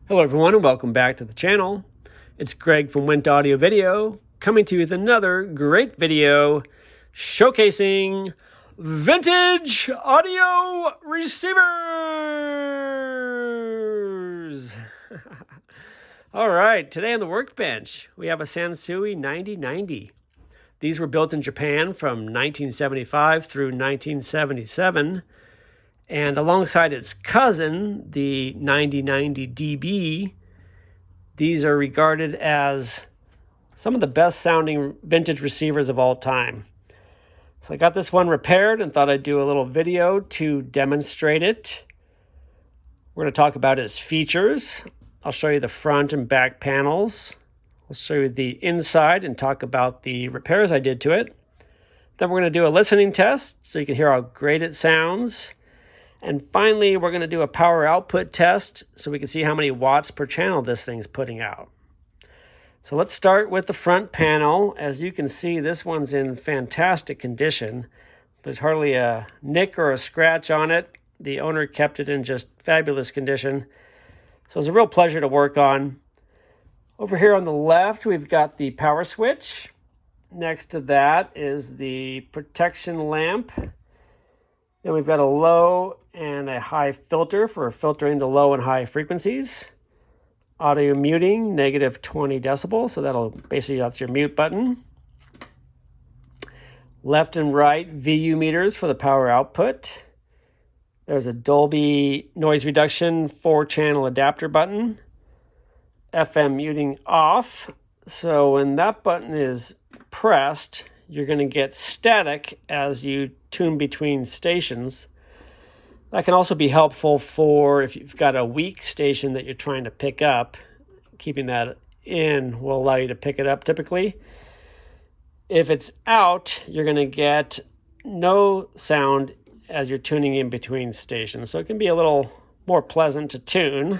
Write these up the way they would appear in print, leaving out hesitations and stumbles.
Hello everyone and welcome back to the channel. It's Greg from Went Audio Video coming to you with another great video showcasing vintage audio receivers. All right, today on the workbench we have a Sansui 9090. These were built in Japan from 1975 through 1977. And alongside its cousin, the 9090 DB, these are regarded as some of the best sounding vintage receivers of all time. So I got this one repaired and thought I'd do a little video to demonstrate it. We're going to talk about its features. I'll show you the front and back panels. I'll show you the inside and talk about the repairs I did to it. Then we're going to do a listening test so you can hear how great it sounds. And finally, we're going to do a power output test so we can see how many watts per channel this thing's putting out. So let's start with the front panel. As you can see, this one's in fantastic condition. There's hardly a nick or a scratch on it. The owner kept it in just fabulous condition. So it's a real pleasure to work on. Over here on the left, we've got the power switch. Next to that is the protection lamp. Then we've got a low and a high filter for filtering the low and high frequencies. Audio muting, negative 20 decibels, so that's your mute button. Left and right VU meters for the power output. There's a Dolby noise reduction 4-channel adapter button. FM muting off, so when that button is pressed, you're going to get static as you tune between stations. That can also be helpful for if you've got a weak station that you're trying to pick up. Keeping that in will allow you to pick it up typically. If it's out, you're going to get no sound as you're tuning in between stations. So it can be a little more pleasant to tune.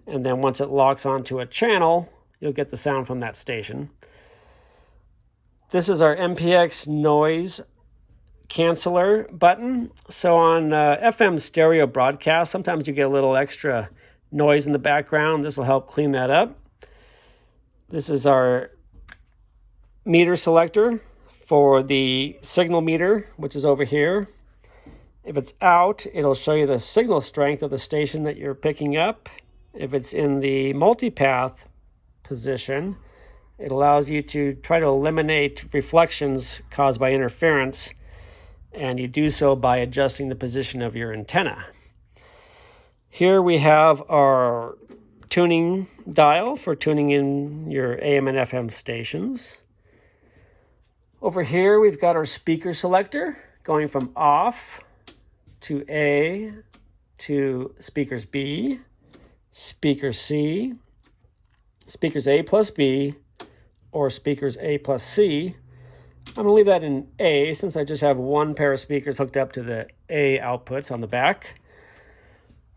And then once it locks onto a channel, you'll get the sound from that station. This is our MPX noise canceller button. So on FM stereo broadcast, sometimes you get a little extra noise in the background. This will help clean that up. This is our meter selector for the signal meter, which is over here. If it's out, it'll show you the signal strength of the station that you're picking up. If it's in the multipath position, it allows you to try to eliminate reflections caused by interference, and you do so by adjusting the position of your antenna. Here we have our tuning dial for tuning in your AM and FM stations. Over here we've got our speaker selector going from off to A to speakers B, speaker C, speakers A plus B, or speakers A plus C. I'm going to leave that in A since I just have one pair of speakers hooked up to the A outputs on the back.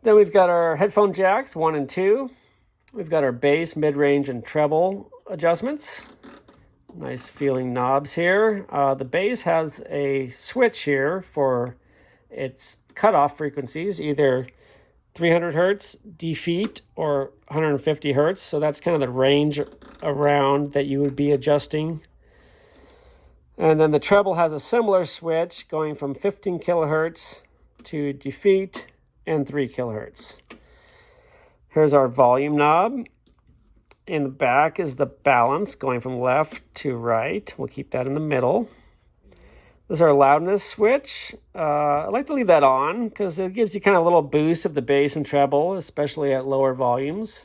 Then we've got our headphone jacks, 1 and 2. We've got our bass, mid-range, and treble adjustments. Nice feeling knobs here. The bass has a switch here for its cutoff frequencies, either 300 hertz, defeat, or 150 hertz. So that's kind of the range around that you would be adjusting. And then the treble has a similar switch going from 15 kilohertz to defeat and 3 kilohertz. Here's our volume knob. In the back is the balance going from left to right. We'll keep that in the middle. This is our loudness switch. I like to leave that on because it gives you kind of a little boost of the bass and treble, especially at lower volumes.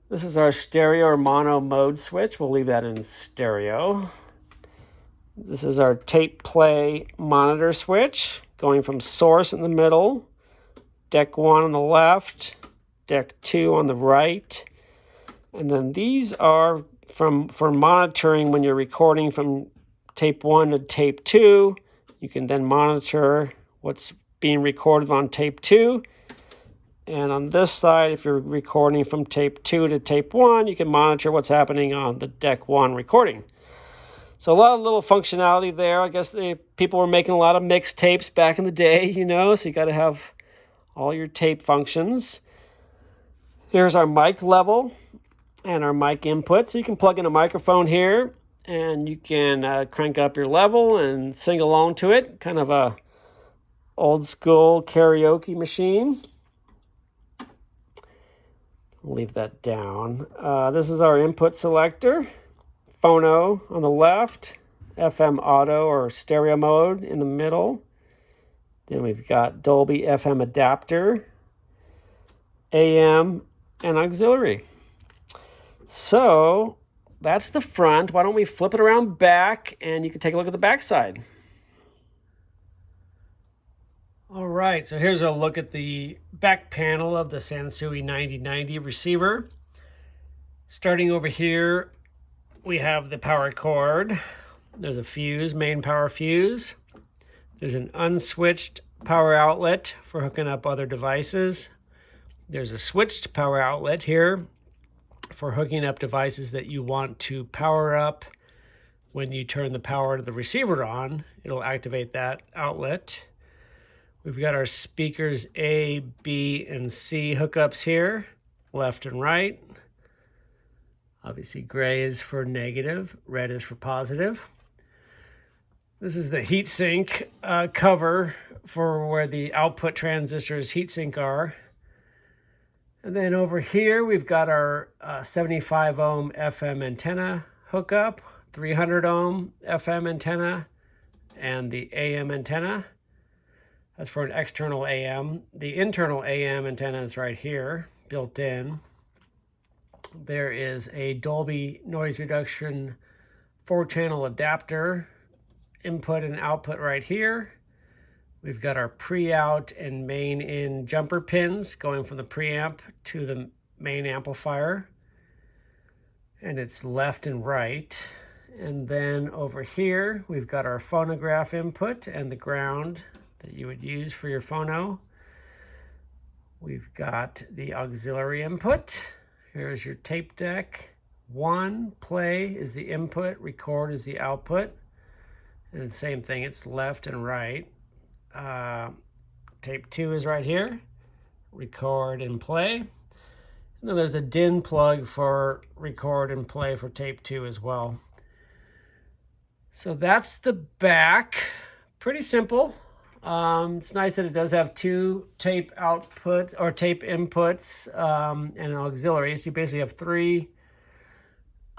This is our stereo or mono mode switch. We'll leave that in stereo. This is our tape play monitor switch going from source in the middle, deck 1 on the left, deck 2 on the right. And then these are for monitoring when you're recording from tape 1 to tape 2. You can then monitor what's being recorded on tape 2. And on this side, if you're recording from tape 2 to tape 1, you can monitor what's happening on the deck 1 recording. So a lot of little functionality there. I guess people were making a lot of mixed tapes back in the day, so you got to have all your tape functions. Here's our mic level and our mic input. So you can plug in a microphone here and you can crank up your level and sing along to it. Kind of a old school karaoke machine. Leave that down. This is our input selector. Phono on the left, FM auto or stereo mode in the middle. Then we've got Dolby FM adapter, AM, and auxiliary. So that's the front. Why don't we flip it around back and you can take a look at the back side. All right, so here's a look at the back panel of the Sansui 9090 receiver. Starting over here, we have the power cord. There's a fuse, main power fuse. There's an unswitched power outlet for hooking up other devices. There's a switched power outlet here for hooking up devices that you want to power up. When you turn the power to the receiver on, it'll activate that outlet. We've got our speakers A, B, and C hookups here, left and right. Obviously, gray is for negative, red is for positive. This is the heatsink cover for where the output transistors heatsink are. And then over here, we've got our 75 ohm FM antenna hookup, 300 ohm FM antenna, and the AM antenna. That's for an external AM. The internal AM antenna is right here, built in. There is a Dolby noise reduction 4-channel adapter, input and output right here. We've got our pre-out and main in jumper pins going from the preamp to the main amplifier. And it's left and right. And then over here, we've got our phonograph input and the ground that you would use for your phono. We've got the auxiliary input. Here's your tape deck. 1, play is the input, record is the output. And the same thing, it's left and right. Tape 2 is right here, record and play. And then there's a DIN plug for record and play for tape 2 as well. So that's the back. Pretty simple. It's nice that it does have 2 tape outputs or tape inputs and an auxiliary. So you basically have 3,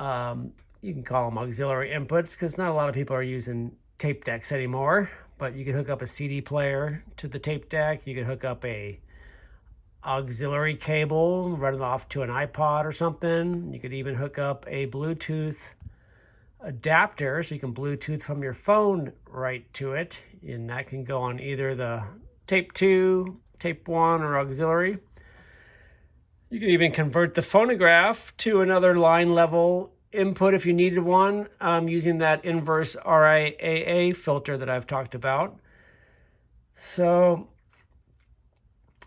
you can call them auxiliary inputs because not a lot of people are using tape decks anymore. But you could hook up a CD player to the tape deck. You could hook up a auxiliary cable, run it off to an iPod or something. You could even hook up a Bluetooth adapter so you can Bluetooth from your phone right to it. And that can go on either the tape 2, tape 1, or auxiliary. You can even convert the phonograph to another line level input if you needed one, using that inverse RIAA filter that I've talked about. So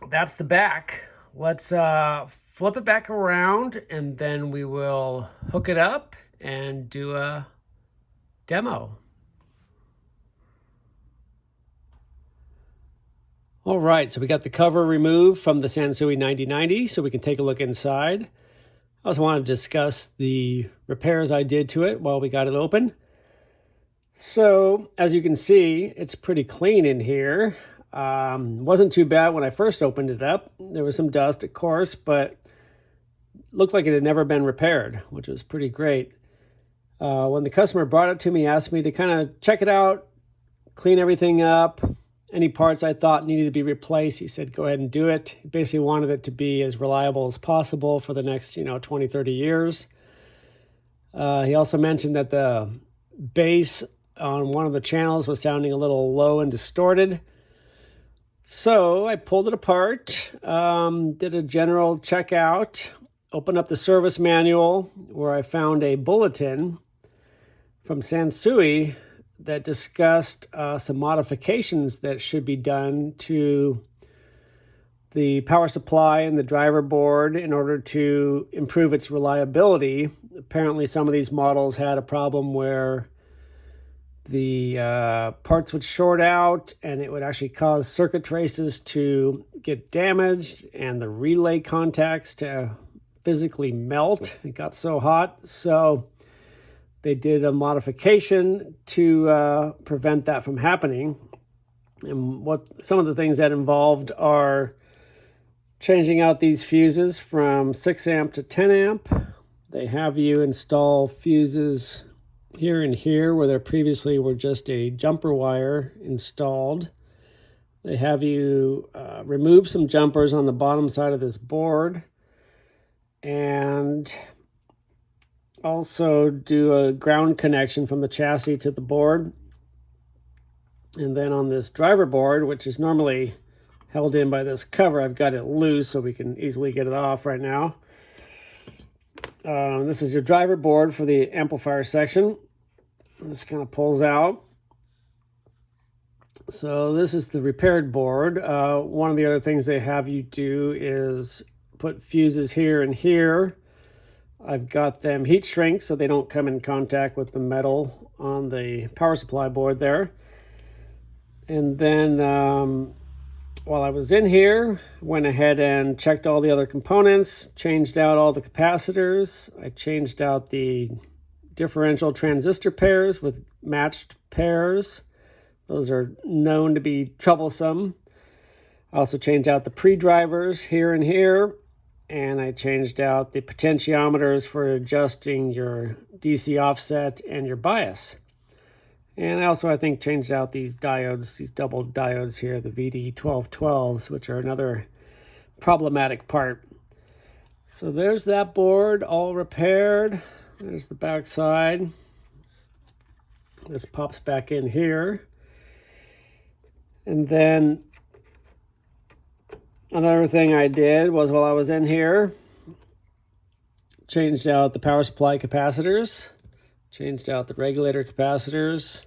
that's the back. Let's flip it back around and then we will hook it up and do a demo. All right, so we got the cover removed from the Sansui 9090 so we can take a look inside. I also want to discuss the repairs I did to it while we got it open. So, as you can see, it's pretty clean in here. Wasn't too bad when I first opened it up. There was some dust, of course, but looked like it had never been repaired, which was pretty great. When the customer brought it to me, asked me to kind of check it out, clean everything up. Any parts I thought needed to be replaced, he said, go ahead and do it. He basically wanted it to be as reliable as possible for the next, 20, 30 years. He also mentioned that the bass on one of the channels was sounding a little low and distorted. So I pulled it apart, did a general checkout, opened up the service manual where I found a bulletin from Sansui that discussed some modifications that should be done to the power supply and the driver board in order to improve its reliability. Apparently some of these models had a problem where the parts would short out, and it would actually cause circuit traces to get damaged and the relay contacts to physically melt. It got so hot, so they did a modification to prevent that from happening. And what some of the things that involved are changing out these fuses from 6 amp to 10 amp. They have you install fuses here and here where there previously were just a jumper wire installed. They have you remove some jumpers on the bottom side of this board and also do a ground connection from the chassis to the board. And then on this driver board, which is normally held in by this cover, I've got it loose so we can easily get it off right now. This is your driver board for the amplifier section. This kind of pulls out. So this is the repaired board. One of the other things they have you do is put fuses here and here. I've got them heat shrink so they don't come in contact with the metal on the power supply board there. And then while I was in here, went ahead and checked all the other components, changed out all the capacitors. I changed out the differential transistor pairs with matched pairs. Those are known to be troublesome. I also changed out the pre-drivers here and here, and I changed out the potentiometers for adjusting your DC offset and your bias. And I also, I think, changed out these diodes, these double diodes here, the VD1212s, which are another problematic part. So there's that board all repaired. There's the back side. This pops back in here. And then another thing I did was while I was in here, changed out the power supply capacitors, changed out the regulator capacitors,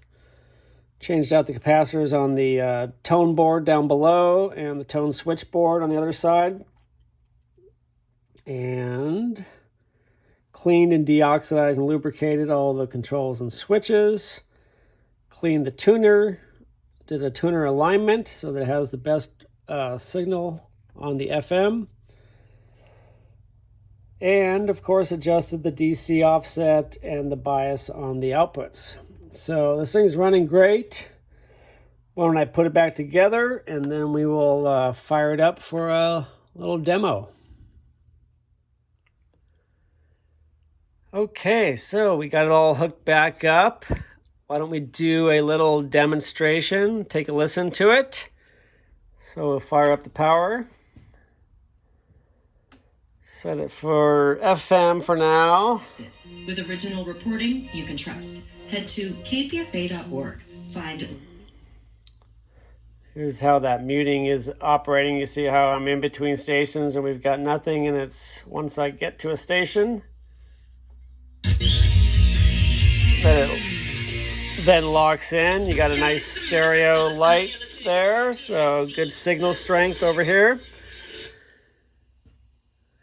changed out the capacitors on the tone board down below and the tone switch board on the other side, and cleaned and deoxidized and lubricated all the controls and switches, cleaned the tuner, did a tuner alignment so that it has the best signal on the FM, and of course adjusted the DC offset and the bias on the outputs. So this thing's running great. Why don't I put it back together and then we will fire it up for a little demo. Okay, so we got it all hooked back up. Why don't we do a little demonstration, take a listen to it. So we'll fire up the power. Set it for FM for now. With original reporting you can trust. Head to kpfa.org. Find. Here's how that muting is operating. You see how I'm in between stations and we've got nothing, and it's once I get to a station, it then locks in. You got a nice stereo light there, so good signal strength over here.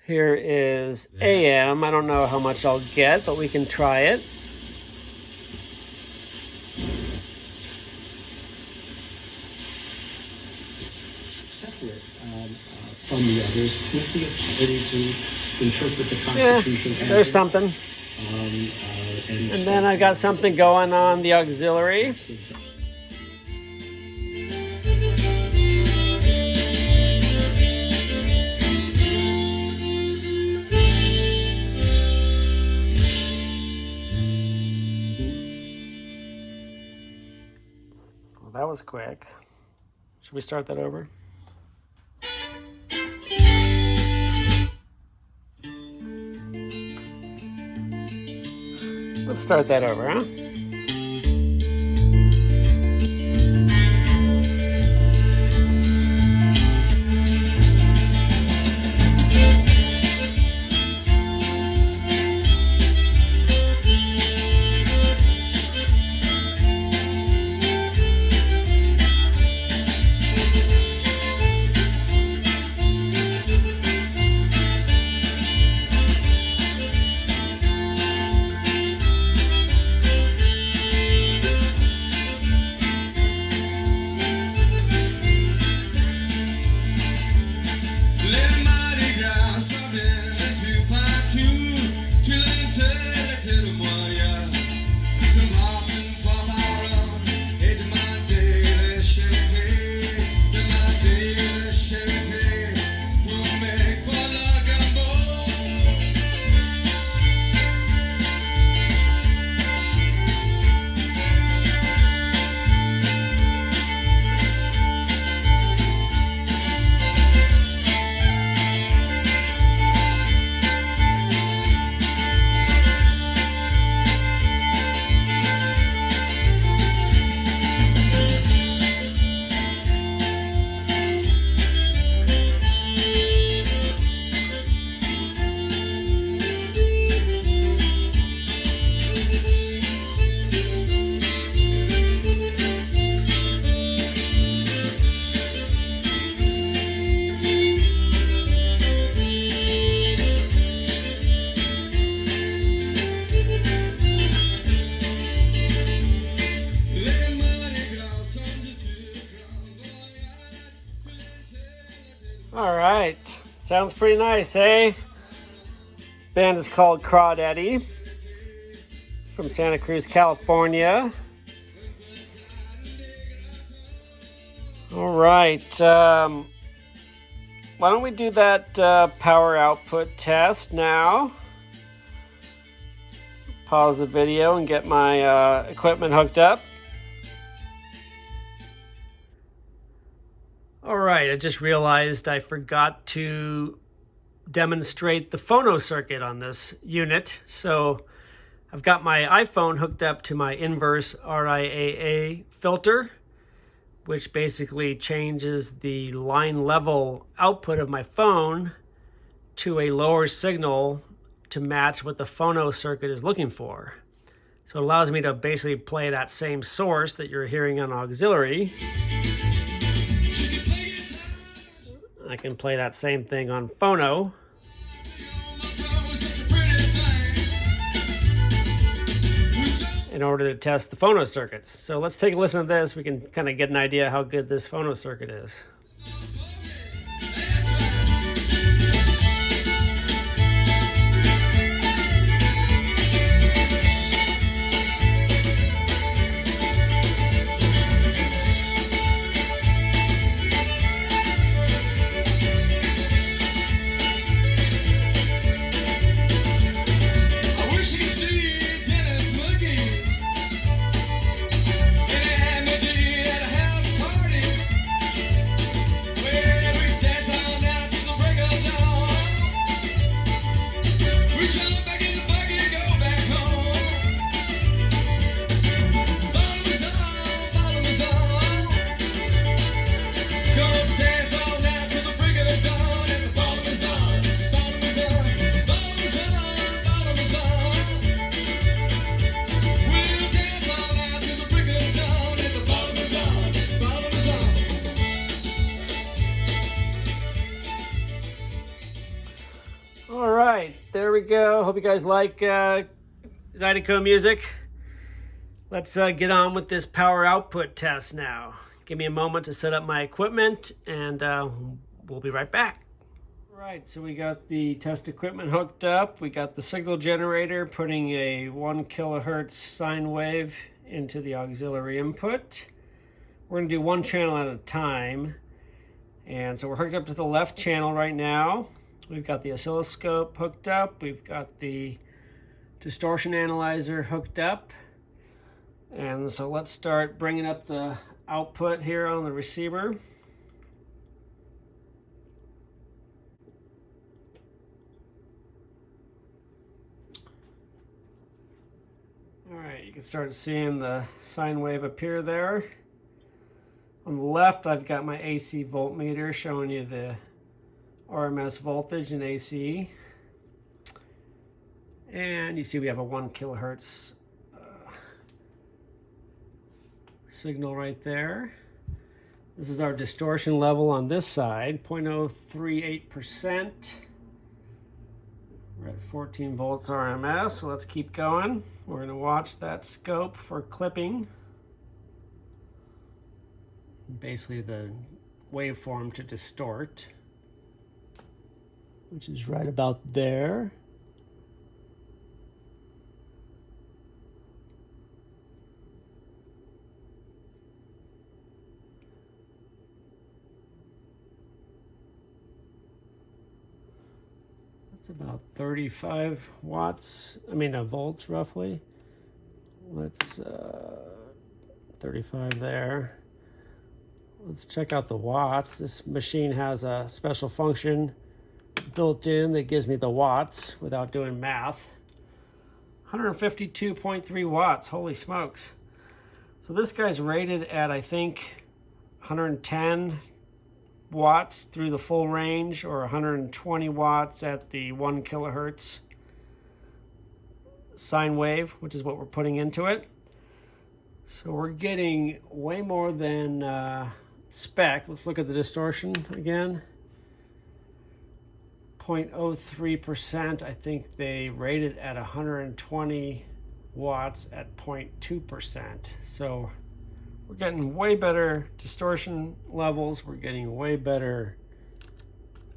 Here is AM. I don't know how much I'll get, but we can try it. Separate from the others, with the ability to interpret the Constitution. Yeah, there's something. And then I got something going on the auxiliary. Well, that was quick. Should we start that over? Let's start that over, huh? Sounds pretty nice, eh? Band is called Crawdaddy from Santa Cruz, California. All right. Why don't we do that power output test now? Pause the video and get my equipment hooked up. All right, I just realized I forgot to demonstrate the Phono circuit on this unit. So I've got my iPhone hooked up to my inverse RIAA filter, which basically changes the line level output of my phone to a lower signal to match what the Phono circuit is looking for. So it allows me to basically play that same source that you're hearing on auxiliary. I can play that same thing on Phono. In order to test the Phono circuits. So let's take a listen to this. We can kind of get an idea how good this Phono circuit is. All right, there we go. Hope you guys like Zydeco music. Let's get on with this power output test now. Give me a moment to set up my equipment and we'll be right back. All right, so we got the test equipment hooked up. We got the signal generator putting a 1 kilohertz sine wave into the auxiliary input. We're gonna do one channel at a time. And so we're hooked up to the left channel right now. We've got the oscilloscope hooked up. We've got the distortion analyzer hooked up. And so let's start bringing up the output here on the receiver. All right, you can start seeing the sine wave appear there. On the left, I've got my AC voltmeter showing you the RMS voltage in AC. And you see we have a 1 kilohertz signal right there. This is our distortion level on this side, 0.038%. We're at 14 volts RMS, so let's keep going. We're going to watch that scope for clipping. Basically the waveform to distort, which is right about there. That's about 35 watts, volts roughly. Let's, 35 there. Let's check out the watts. This machine has a special function built in that gives me the watts without doing math. 152.3 watts, holy smokes. So this guy's rated at, I think, 110 watts through the full range, or 120 watts at the 1 kilohertz sine wave, which is what we're putting into it. So we're getting way more than spec. Let's look at the distortion again. 0.03%. I think they rated at 120 watts at 0.2%. So we're getting way better distortion levels. We're getting way better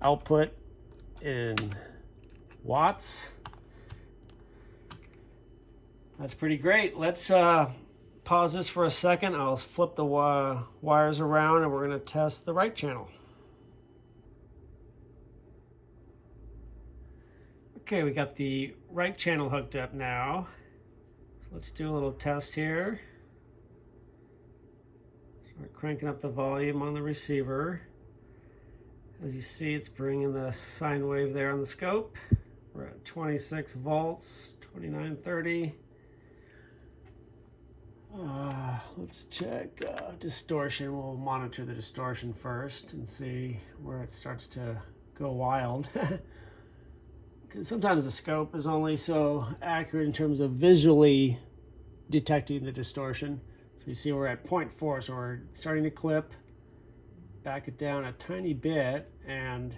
output in watts. That's pretty great. Let's pause this for a second. I'll flip the wires around and we're going to test the right channel. Okay, we got the right channel hooked up now. So let's do a little test here. Start cranking up the volume on the receiver. As you see, it's bringing the sine wave there on the scope. We're at 26 volts, 2930. Let's check distortion. We'll monitor the distortion first and see where it starts to go wild. Because sometimes the scope is only so accurate in terms of visually detecting the distortion. So you see we're at 0.4, so we're starting to clip. Back it down a tiny bit, and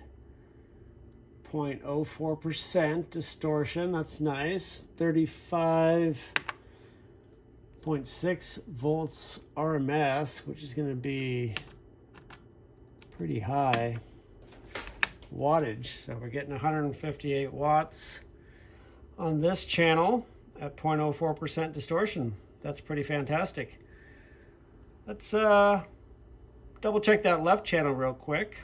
0.04% distortion. That's nice. 35.6 volts RMS, which is going to be pretty high wattage. So we're getting 158 watts on this channel at 0.04% distortion. That's pretty fantastic. Let's double check that left channel real quick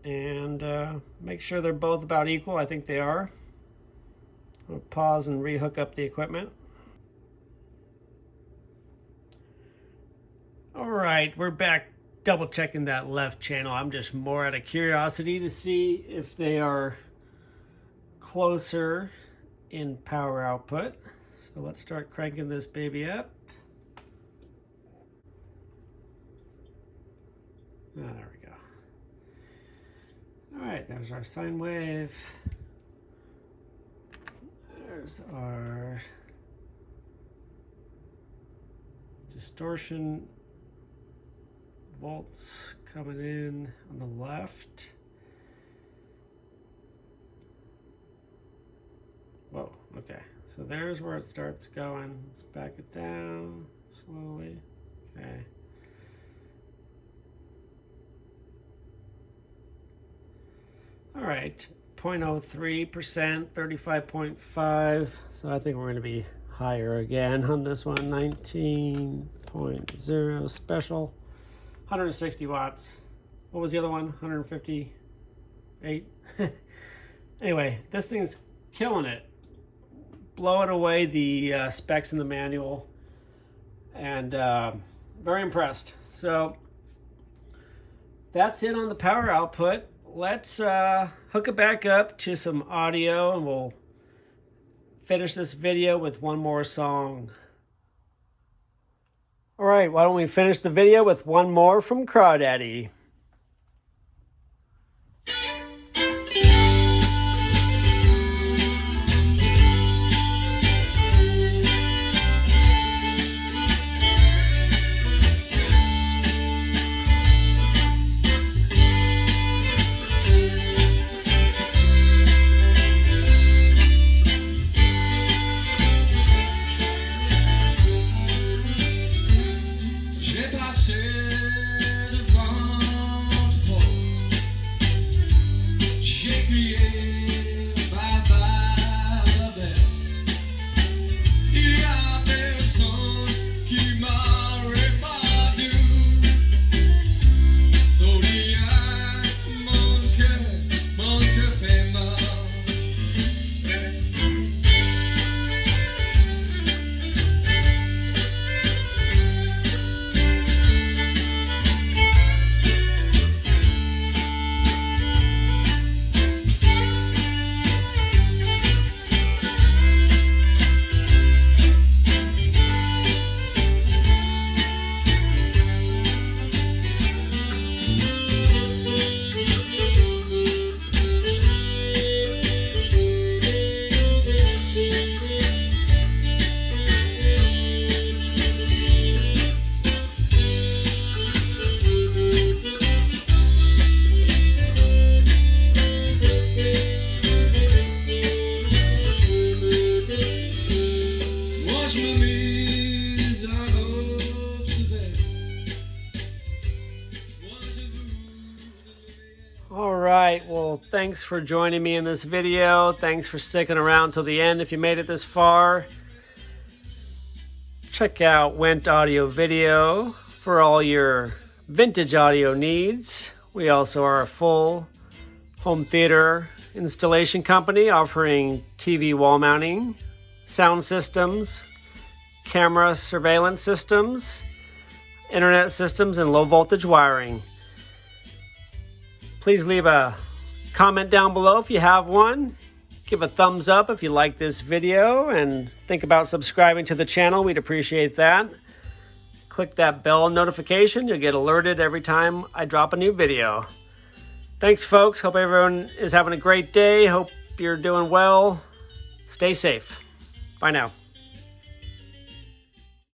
and make sure they're both about equal. I think they are. I'll pause and rehook up the equipment. All right, we're back double checking that left channel. I'm just more out of curiosity to see if they are closer in power output. So let's start cranking this baby up. Oh, there we go. All right, there's our sine wave. There's our distortion volts coming in on the left. Whoa, okay. So there's where it starts going. Let's back it down slowly. Okay. All right, 0.03%, 35.5. So I think we're going to be higher again on this one. 19.0 special, 160 watts. What was the other one? 158. Anyway, this thing's killing it, blowing away the specs in the manual, and very impressed. So that's it on the power output. Let's hook it back up to some audio and we'll finish this video with one more song. All right, why don't we finish the video with one more from Crawdaddy. J'ai passé devant Thanks for joining me in this video. Thanks for sticking around till the end if you made it this far. Check out Went Audio Video for all your vintage audio needs. We also are a full home theater installation company offering TV wall mounting, sound systems, camera surveillance systems, internet systems, and low voltage wiring. Please leave a comment down below if you have one. Give a thumbs up if you like this video and think about subscribing to the channel. We'd appreciate that. Click that bell notification. You'll get alerted every time I drop a new video. Thanks, folks. Hope everyone is having a great day. Hope you're doing well. Stay safe. Bye now.